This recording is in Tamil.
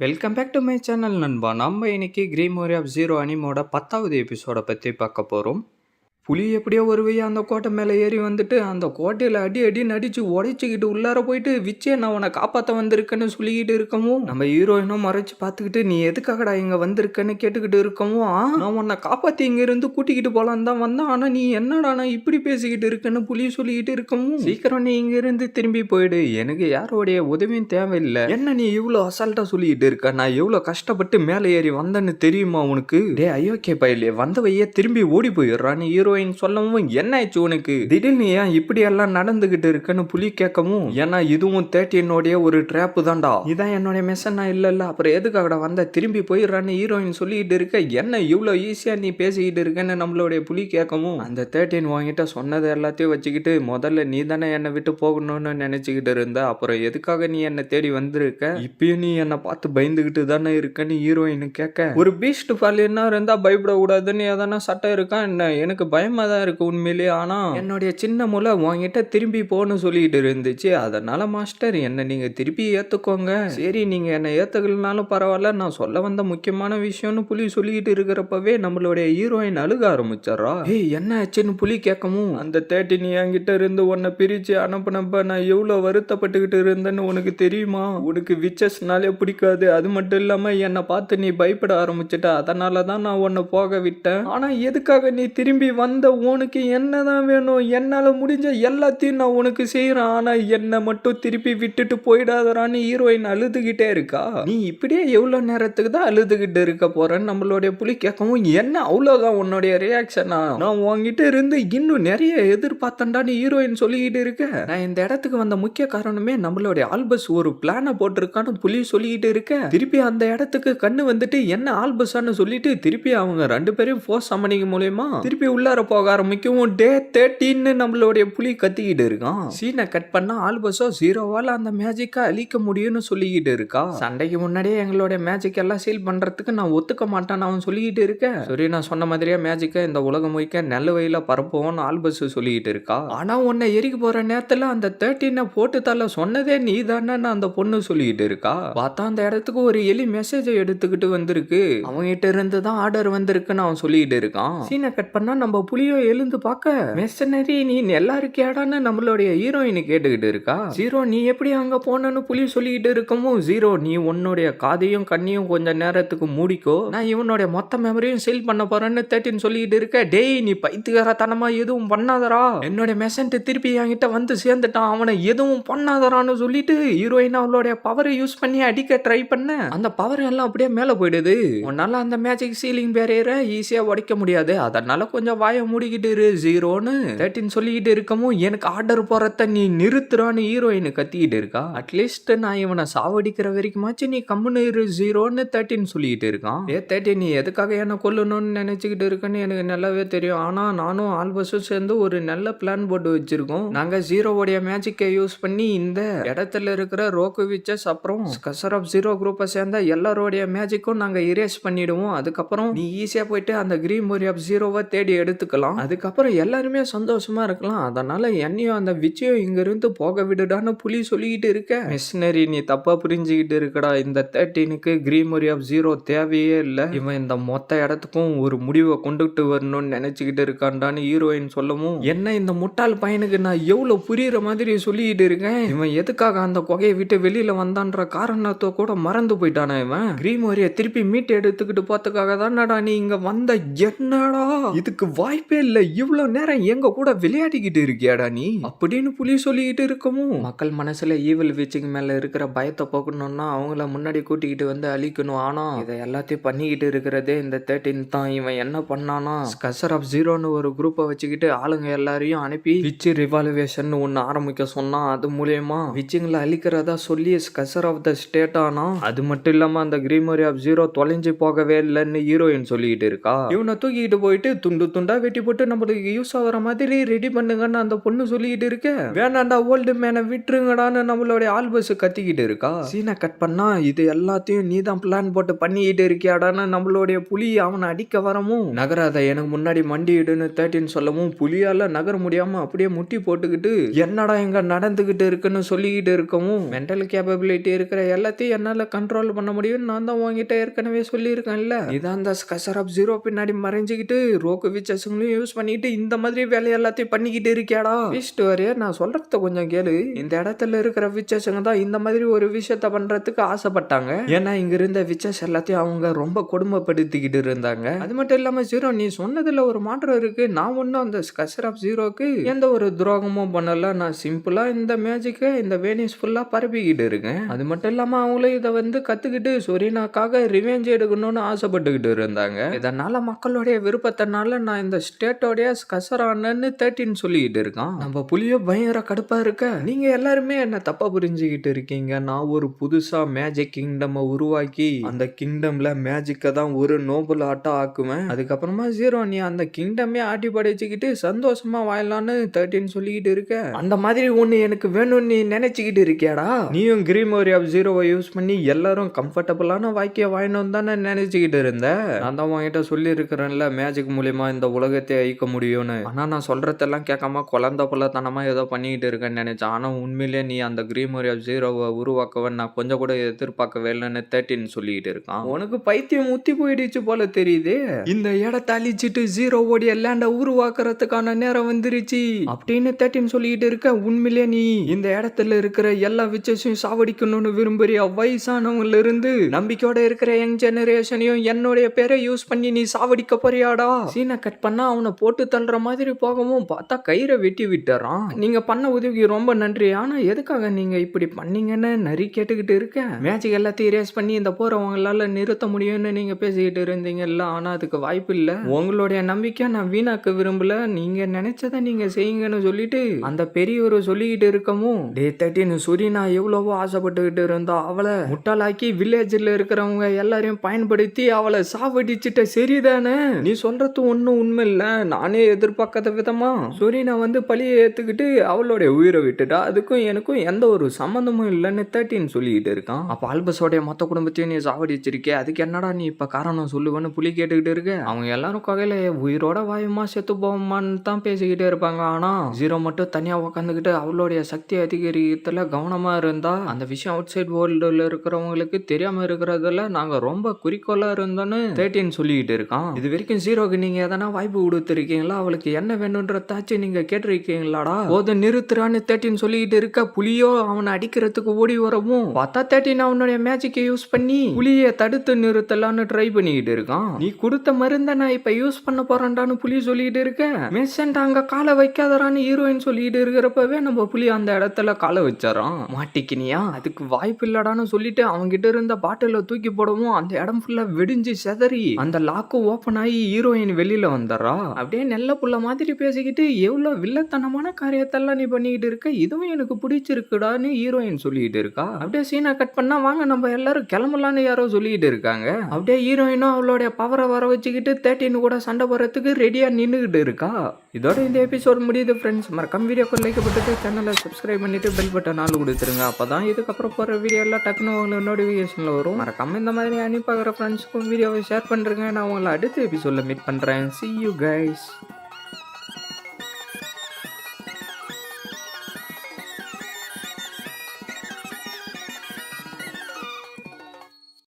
Welcome back to my channel நண்பா. நம்ம இன்னைக்கு கிரீம் வாரியர் ஆஃப் ஜீரோ அனிமோட 10வது எபிசோட பற்றி பார்க்க போகிறோம். புலி எப்படியோ ஒரு வழியா அந்த கோட்டை மேலே ஏறி வந்துட்டு அந்த கோட்டையில் அடி அடின்னு அடிச்சு உடைச்சிக்கிட்டு உள்ளார போயிட்டு விச்சே நான் உன்னை காப்பாற்ற வந்திருக்கேன்னு சொல்லிக்கிட்டு இருக்கவும் நம்ம ஹீரோயினும் மறைச்சு பார்த்துக்கிட்டு நீ எதுக்காகடா இங்கே வந்திருக்கேன்னு கேட்டுக்கிட்டு இருக்கவும் நான் உன்னை காப்பாற்றி இங்கேருந்து கூட்டிக்கிட்டு போகலான்னு தான் வந்தேன். ஆனால் நீ என்னடா நான் இப்படி பேசிக்கிட்டு இருக்கேன்னு புலி சொல்லிக்கிட்டு இருக்கவும் சீக்கிரம் நீ இங்கேருந்து திரும்பி போயிடு, எனக்கு யாரோடைய உதவியும் தேவையில்லை. என்ன நீ இவ்வளோ அசால்ட்டாக சொல்லிக்கிட்டு இருக்க? நான் எவ்வளோ கஷ்டப்பட்டு மேலே ஏறி வந்தேன்னு தெரியுமா உனக்கு? டே ஐயோக்கே பையிலே வந்தவையே திரும்பி ஓடி போயிடுறா. நீ ஹீரோயின் சொல்லவும் என்ன ஆச்சு உனக்கு? திடீர்னு ஏன் இப்படி எல்லாம் நடந்துகிட்டு இருக்குன்னு புலி கேட்கவும் ஏன்னா இதுவும் 13 ஒரு ட்ராப்பு தான்டா, இதான் என்னுடைய மெசனா இல்ல அப்புறம் எதுக்காகடா வந்த, திரும்பி போயிடுறான்னு ஹீரோயின் சொல்லிக்கிட்டு இருக்க. என்ன இவ்வளோ ஈஸியா நீ பேசிக்கிட்டு இருக்கேன்னு நம்மளுடைய புலி கேட்கவும் அந்த 13 வாங்கிட்ட சொன்னது எல்லாத்தையும் வச்சுக்கிட்டு முதல்ல நீ தானே என்னை விட்டு போகணும்னு நினைச்சுக்கிட்டு இருந்த, அப்புறம் எதுக்காக நீ என்னை தேடி வந்திருக்க, இப்பயும் நீ என்னை பார்த்து பயந்துகிட்டு தானே இருக்கன்னு ஹீரோயின் கேட்க ஒரு பீஸ்ட் ஃபால் என்ன இருந்தா பயப்பட கூடாதுன்னு எதனா சட்டம் இருக்கா என்ன? எனக்கு பயமா தான் இருக்கு உண்மையிலே. ஆனா என்னுடைய சின்ன முலை உங்ககிட்ட திரும்பி போன்னு சொல்லிட்டு இருந்துச்சு, அதனால மாஸ்டர் என்ன நீங்க திருப்பி ஏத்துக்கோங்க. சரி நீங்க என்ன ஏத்துக்கலனாலும் பரவாயில்ல, நான் சொல்ல வந்த முக்கியமான விஷயம்னு புலி சொல்லிட்டு இருக்கிறப்பவே நம்மளுடைய ஹீரோயின் அழுக ஆரம்பிச்சிடறா. ஏய் என்ன ஆச்சுன்னு புலி கேட்கவும் அந்த 13 என்கிட்ட இருந்து உன்னை பிரிச்சு அனுப்பினப்ப நான் எவ்வளவு வருத்தப்பட்டுக்கிட்டு இருந்தேன்னு உனக்கு தெரியுமா? உனக்கு விச்சஸ்னாலே பிடிக்காது, அது மட்டும் இல்லாம என்னை பார்த்து நீ பயப்பட ஆரம்பிச்சிட்ட, அதனாலதான் நான் உன்னை போக விட்டேன். ஆனா எதுக்காக நீ திரும்பி வந்த? உனக்கு என்னதான் வேணும்? என்னால முடிஞ்ச எல்லாத்தையும் நான் உனக்கு செய்யறேன், ஆனா என்ன மட்டும் திருப்பி விட்டுட்டு போயிடாதரான்னு ஹீரோயின் அழுதுகிட்டே இருக்கா. நீ இப்படியே எவ்வளவு நேரத்துக்கு தான் அழுதுகிட்டு இருக்க போறேன்னு நம்மளுடைய புலி கேட்கவும் என்ன அவ்வளவுதான் உன்னுடைய ரியாக்ஷனா? நான் உங்ககிட்ட இருந்து இன்னும் நிறைய எதிர்பார்த்தேன்டான்னு ஹீரோயின் சொல்லிக்கிட்டு இருக்க. நான் இந்த இடத்துக்கு வந்த முக்கிய காரணமே நம்மளுடைய ஆல்பஸ் ஒரு பிளான போட்டிருக்கான்னு புலி சொல்லிக்கிட்டு இருக்க. திருப்பி அந்த இடத்துக்கு கண்ணு வந்துட்டு என்ன ஆல்பஸான்னு சொல்லிட்டு திருப்பி அவங்க 2 பேரையும் ஃபோர்ஸ் சம்மனிங் மூலமா திருப்பி உள்ளார போக ஆரம்பிக்கவும் டே 13 நம்மளுடைய புலி கத்திக்கிட்டு இருக்கான். சீனை கட் பண்ணா ஆல்பஸோ ஜீரோவால அந்த மேஜிக்கை அழிக்க முடியும்னு சொல்லிக்கிட்டு இருக்கா. சண்டைக்கு முன்னாடியே எங்களுடைய மேஜிக் எல்லாம் சீல் பண்றதுக்கு நான் ஒத்துக்க மாட்டேன்னு அவன் சொல்லிக்கிட்டு இருக்க. சரி நான் சொன்ன மாதிரியே மேஜிக்கை இந்த உலகம் முழுக்க நல்ல வழியில பரப்புவோம்னு ஆல்பஸ் சொல்லிக்கிட்டு இருக்கா. ஆனா உன்னை எரிக்க போற நேரத்துல அந்த 13 போட்டு தள்ள சொன்னதே நீ தானே அந்த பொண்ணு சொல்லிக்கிட்டு இருக்கா. பார்த்தா அந்த இடத்துக்கு ஒரு எலி மெசேஜை எடுத்துக்கிட்டு வந்திருக்கு, அவங்ககிட்ட இருந்து தான் ஆர்டர் வந்திருக்குன்னு அவன் சொல்லிக்கிட்டு இருக்கான். சீனை கட் பண்ணா நம்ம புலியோ எழுந்து பார்க்க மெர்சனரி நீ நல்லா இருக்கியாடான்னு நம்மளுடைய ஹீரோயின் கேட்டுக்கிட்டு இருக்கா. ஜீரோ நீ எப்படி அங்க போனன்னு புலி சொல்லிக்கிட்டு இருக்கவும் ஜீரோ நீ உன்னுடைய காதையும் கண்ணையும் கொஞ்ச நேரத்துக்கு மூடிக்கோ, நான் இவனுடைய மொத்த மெமரியும் சேல் பண்ண போறேன்னு 13 சொல்லிக்கிட்டு இருக்க. டேய் நீ பைத்தியக்காரத்தனமா எதுவும் பண்ணாதரா, என்னுடைய மெசன்ட் திருப்பி என்கிட்ட வந்து சேர்ந்துட்டான், அவனை எதுவும் பண்ணாதரான்னு சொல்லிட்டு ஹீரோயின் அவளுடைய பவரை யூஸ் பண்ணி அடிக்க ட்ரை பண்ண அந்த பவர் எல்லாம் அப்படியே மேல போயிடுது. உன்னால அந்த மேஜிக் சீலிங் பேரியரை ஈஸியா உடைக்க முடியாது, அதனால கொஞ்சம் வாயை மூடிக்கிட்டு இரு ஜீரோன்னு 13 சொல்லிக்கிட்டு இருக்கவும் எனக்கு ஆர்டர் போறத நீ நிறுத்துறான்னு ஹீரோயின் கத்திக்கிட்டு இருக்கா. அட்லீஸ்ட் நான் இவனை சாவடிக்கிற வரைக்குமாச்சு நீ கம்முன்னு இரு ஜீரோன்னு 13 சொல்லிக்கிட்டு இருக்கான். 13 நீ எதுக்காக என்ன கொல்லணும்னு நினைச்சுக்கிட்டு இருக்கன்னு எனக்கு நல்லாவே தெரியும், ஆனா நானும் ஆல்பஸும் சேர்ந்து ஒரு நல்ல பிளான் போட்டு வச்சிருக்கோம். நாங்க ஜீரோவுடைய மேஜிக்கை யூஸ் பண்ணி இந்த இடத்துல இருக்கிற ரோக்குவிச்சஸ் அப்புறம் ஸ்கசர் ஆஃப் ஜீரோ குரூப்பை சேர்ந்த எல்லாரோடைய மேஜிக்கும் நாங்க இரேஸ் பண்ணிடுவோம். அதுக்கப்புறம் நீ ஈஸியா போயிட்டு அந்த கிரீம் வாரியர் ஆஃப் ஜீரோவை தேடி எடுத்துக்கலாம், அதுக்கப்புறம் எல்லாருமே சந்தோஷமா இருக்கலாம், அதனால என்னையும் அந்த விச்சையும் இங்க இருந்து போக விடுடான்னு புலி சொல்லிக்கிட்டு இருக்க. மிஷினரி நீ தப்பா புரிஞ்சுக்கிட்டு இருக்கடா, இந்த 13க்கு கிரீம் வாரியர் ஆஃப் ஜீரோ தேவையே இல்லை, இவன் இந்த மொத்த இடத்துக்கும் ஒரு முடிவை கொண்டுட்டு வரணும்னு நினைச்சுக்கிட்டு இருக்கான்டான்னு ஹீரோயின் சொல்லவும் என்ன இந்த முட்டாள் பையனுக்கு நான் எவ்வளவு புரியுற மாதிரி சொல்லிக்கிட்டு இருக்கேன், இவன் எதுக்காக அந்த குகையை விட்டு வெளியில வந்தான்ற காரணத்தை கூட மறந்து போயிட்டானா, இவன் கிரீம் வாரியர் திருப்பி மீட் எடுத்துக்கிட்டு போறதுக்காக தானடா நீ இங்க வந்த, என்னடா இதுக்கு வாய்ப்பே இல்லை, இவ்வளவு நேரம் எங்க கூட விளையாடிக்கிட்டு இருக்கியாடா நீ அப்படின்னு புலி சொல்லிக்கிட்டு இருக்கவும் மக்கள் மனசுல ஈவில் வீச்சுக்கு மேல இருக்கிற பயத்தை போக்கணும்னா அவங்கள முன்னாடி கூட்டிக்கிட்டு வந்து அழிக்கணும், ஆனா இதை எல்லாத்தையும் பண்ணிக்கிட்டு இருக்கிறதே இந்த 13 தான். இவன் என்ன பண்ணானா ஸ்கசர் ஆஃப் ஜீரோன்னு ஒரு குரூப்பை வச்சுக்கிட்டு ஆளுங்க எல்லாரையும் அனுப்பி விச்சு ரிவாலுவேஷன் ஒன்னு ஆரம்பிக்க சொன்னா, அது மூலியமா விச்சுங்களை அழிக்கிறதா சொல்லி ஸ்கசர் ஆஃப் த ஸ்டேட் ஆனா, அது மட்டும் இல்லாம அந்த கிரீம் வாரியர் ஆஃப் ஜீரோ தொலைஞ்சு போகவே இல்லைன்னு ஹீரோயின் சொல்லிக்கிட்டு இருக்கா. இவனை தூக்கிட்டு போயிட்டு துண்டு துண்டா வெட்டி போட்டு நம்மளுக்கு யூஸ் ஆகிற மாதிரி ரெடி பண்ணுங்கன்னு அந்த பொண்ணு சொல்லிக்கிட்டு இருக்க. வேணாண்டா ஓல்டு மேனை விட்டுருங்கடான்னு நம்மளுடைய ஆல்பஸ் கத்திக்கிட்டு இருக்கா. சீனை கட் பண்ணா இது எல்லாத்தையும் நீ தான் பிளான் போட்டு பண்ணிக்கிட்டு இருக்கியாடான்னு நம்மளுடைய புலி அவனை அடிக்க வரவும், நகராத எனக்கு முன்னாடி மண்டிடுன்னு 13 சொல்லவும் புலியால நகர முடியாம அப்படியே முட்டி போட்டுக்கிட்டு என்னடா இங்க நடந்துகிட்டு இருக்குன்னு சொல்லிக்கிட்டு இருக்கவும், மென்டல் கேப்பபிலிட்டி இருக்கிற எல்லாத்தையும் என்னால கண்ட்ரோல் பண்ண முடியும், நான் தான் உங்ககிட்ட ஏற்கனவே சொல்லியிருக்கேன்ல. இதான் அந்த ஸ்கசர் ஆஃப் ஜீரோ பின்னாடி மறைஞ்சுக்கிட்டு ரோக்கு விச்சஸுங்களையும் யூஸ் பண்ணிட்டு இந்த மாதிரி வேலையை எல்லாத்தையும் பண்ணிக்கிட்டு இருக்கியாடா. வீஸ்ட் வரைய நான் சொல்றத கொஞ்சம் கேளு. இந்த இடத்துல இருக்கிற விச்சஸுங்க தான் இந்த மாதிரி ஒரு விஷயத்த பண்றதுக்கு ஆசைப்பட்டாங்க. ஏன்னா இங்க இருந்த விச்சஸ் எல்லாத்தையும் அவங்க ரொம்ப கொடுமைப்படுத்திக்கிட்டு இருந்தாங்க. அது மட்டும் இல்லாம ஜீரோ நீ சொன்னதுல ஒரு மாற்றம் இருக்கு. நான் ஒன்னும் அந்த ஸ்கசர் ஆஃப் ஜீரோக்கு எந்த ஒரு துரோகமும் பண்ணல. நான் சிம்பிளா இந்த மேஜிக்கை இந்த வேனிஸ் ஃபுல்லா பரப்பிக்கிட்டு இருக்கேன். அது மட்டும் இல்லாம அவங்களும் இதை வந்து கத்துக்கிட்டு சொரீனாக்காக ரிவெஞ்ச் எடுக்கணும்னு ஆசைப்பட்டுக்கிட்டு இருந்தாங்க. இதனால மக்களுடைய விருப்பத்தினால நான் இந்த ஸ்டேட்டோடைய ஸ்கசர் ஆனன்னு 13 சொல்லிக்கிட்டு இருக்கான். நம்ம புலியோ பயங்கர கடுப்பா இருக்க. நீங்க எல்லாருமே என்ன தப்பா புரிஞ்சுக்கிட்டு இருக்கீங்க. நான் ஒரு புதுசா மேஜிக் கிங்டம் உருவாக்கி அந்த கிங்டம்ல மேஜிக்கை தான் ஒரு நோபல் ஆட்டா ஆக்குவேன். அதுக்கப்புறமா ஜீரோ நீ அந்த கிங்டமே ஆட்டி படைச்சுக்கிட்டு சந்தோஷமா வாழலான்னு 13 சொல்லிக்கிட்டு இருக்க. அந்த மாதிரி ஒண்ணு எனக்கு வேணும்னு நீ நினைச்சுக்கிட்டு இருக்கியாடா. நீயும் கிரீமோரி ஆஃப் ஜீரோவை யூஸ் பண்ணி எல்லாரும் கம்ஃபர்டபுளான வாழ்க்கைய வாழணும் தானே நினைச்சுக்கிட்டு இருந்த. நான் தான் உன்கிட்ட சொல்லி இருக்கிறேன்ல மேஜிக் மூலியமா இந்த உலகத்தை அழிக்க முடியும்னு. ஆனா நான் சொல்றதெல்லாம் கேட்காம குழந்தை புள்ளத்தனமா ஏதோ பண்ணிக்கிட்டு இருக்கேன்னு நினைச்சேன். ஆனா உண்மையிலேயே நீ அந்த கிரீமோரி ஆஃப் ஜீரோவை உருவாக்கவன் நான் கொஞ்சம் கூட எதிர்பார்க்கவே இல்லைன்னு 13 சொல்லிக்கிட்டு இருக்கான். உனக்கு பைத்தியம் முத்தி போயிடுச்சு போல தெரியுது. இந்த இடத்த அழிச்சிட்டு ஜீரோவோடைய லேண்ட உருவாக்குறதுக்கான நேரம் வந்துருச்சு அப்படின்னு 13 சொல்லிட்டு இருக்க. உண்மையிலே நீ இந்த இடத்துல இருக்கிற எல்லா விச்சஸையும் சாவடிக்கணும்னு விரும்புறியா? வயசானவங்கல இருந்து நம்பிக்கையோட இருக்கிற யங் ஜெனரேஷனையும் என்னுடைய பேரை யூஸ் பண்ணி நீ சாவடிக்க போறியாடா. சீனை கட் பண்ணா அவனை போட்டு தள்ளுற மாதிரி போகவும் பார்த்தா கயிறை வெட்டி விட்டுறான். நீங்க பண்ண உதவிக்கு ரொம்ப நன்றி. ஆனா எதுக்காக நீங்க இப்படி பண்ணீங்கன்னு நிறைய கேட்டுக்கிட்டு இருக்க. மேஜிக் எல்லாத்தையும் இரேஸ் பண்ணி இந்த போறவங்களால நிறுத்த முடியும்னு நீங்க பேசிக்கிட்டு இருந்தீங்கல்ல. ஆனா அதுக்கு வாய்ப்பு இல்ல. உங்களுடைய நம்பிக்கை நான் வீணாக்க விரும்பல. நீங்க நினைச்சதை நீங்க செய்யுங்கன்னு சொல்லிட்டு அந்த பெரியவர் சொல்லிக்கிட்டு இருக்கவும், டே 13 சொரீனா எவ்வளவோ ஆசைப்பட்டுக்கிட்டு இருந்தா அவளை முட்டாளாக்கி வில்லேஜ்ல இருக்கிறவங்க எல்லாரையும் பயன்படுத்தி அவளை சாவடிச்சிட்ட. சரிதானே? நீ சொல்றது ஒன்னும் உண்மை இல்ல. நானே எதிர்பார்க்காத விதமா சொரீனா வந்து பழியை ஏத்துக்கிட்டு அவளுடைய உயிரை விட்டுட்டா. அதுக்கும் எனக்கும் எந்த ஒரு சம்பந்தமும் இல்லைன்னு 13 சொல்லிக்கிட்டு இருக்கான். அப்ப ஆல்பஸோடைய மொத்த குடும்பத்தையும் நீ சாவடிச்சிருக்கே, அதுக்கு என்னடா நீ இப்ப காரணம் சொல்லுவேன்னு புலி கேட்டுக்கிட்டு இருக்க. அவங்க எல்லாரும் கையில உயிரோட வாயுமா செத்து போவோமான்னு தான் பேசிக்கிட்டே இருப்பாங்க. ஆனா ஜீரோ மட்டும் தனியா உட்காந்துக்கிட்டு அவளுடைய சக்தி அதிகரிக்கத்துல கவனமா இருந்தா அந்த விஷயம் அவுட் சைட் வேர்ல்டுல இருக்கிறவங்களுக்கு தெரியாம இருக்கிறதுல நாங்க ரொம்ப குறிக்கோளா இருந்தோன்னு 13 சொல்லிக்கிட்டு இருக்கான். இது வரைக்கும் ஜீரோக்கு நீங்க எதனா வாய்ப்பு கொடுத்துருக்கீங்களா? அவளுக்கு என்ன வேணும்ன்றதாச்சு நீங்க கேட்டிருக்கீங்களாடா? போது நிறுத்துறான்னு 13 சொல்லிக்கிட்டு இருக்க. புலியோ அவனை அடிக்கிறதுக்கு ஓடி வரவும் பார்த்தா 13 அவனுடைய மேஜிக்கை யூஸ் பண்ணி புலியை தடுத்து நிறுத்தலான்னு ட்ரை பண்ணிக்கிட்டு இருக்கான். நீ கொடுத்த மருந்த நான் இப்ப யூஸ் பண்ண போறான்டான்னு புலி சொல்லிட்டு இருக்க. மெசன்ட் அங்க காலை வைக்காதரான்னு ஹீரோயின் சொல்லிட்டு இருக்கிறப்பவே நம்ம புலி அந்த இடத்துல காலை வச்சாரான். மாட்டிக்கினியா? அதுக்கு வாய்ப்பு இல்லடான்னு சொல்லிட்டு அவங்க கிட்ட இருந்த பாட்டில தூக்கி போடவும் அந்த இடம் ஃபுல்லா வெடிஞ்சு செதறி அந்த லாக்கு ஓபன் ஆகி ஹீரோயின் வெளியில வந்துடுறா. அப்படியே நெல்ல புள்ள மாதிரி பேசிக்கிட்டு எவ்வளவு வில்லத்தனமான காரியத்தெல்லாம் நீ பண்ணிக்கிட்டு இருக்க, இதுவும் எனக்கு பிடிச்சிருக்குடான்னு ஹீரோயின் சொல்லிட்டு இருக்கா. அப்படியே சீனை கட் பண்ணா வாங்க நம்ம எல்லாரும் கிளம்பலான்னு யாரோ சொல்லிட்டு இருக்காங்க. அப்படியே ஹீரோயினும் அவளுடைய பவரை வர வச்சுக்கிட்டு 13 கூட சண்டை போறதுக்கு ரெடியா நின்னுகிட்டு இருக்கா. இதோட இந்த எபிசோட் முடியுது ஃப்ரெண்ட்ஸ். மறக்காம வீடியோக்கு லைக் பண்ணிட்டு சேனலை சப்ஸ்கிரைப் பண்ணிட்டு பெல் பட்டன் ஆல் கொடுத்துருங்க. அப்பதான் இதுக்கப்புறம் போற வீடியோ எல்லாம் டக்குன்னு உங்களுக்கு நோட்டிபிகேஷன்ல வரும். மறக்காம இந்த மாதிரி அனுப்பி பார்க்குற ஃப்ரெண்ட்ஸ்க்கும் வீடியோவை ஷேர் பண்றேங்க. நான் உங்களை அடுத்த எபிசோட்ல மீட் பண்றேன். See you guys.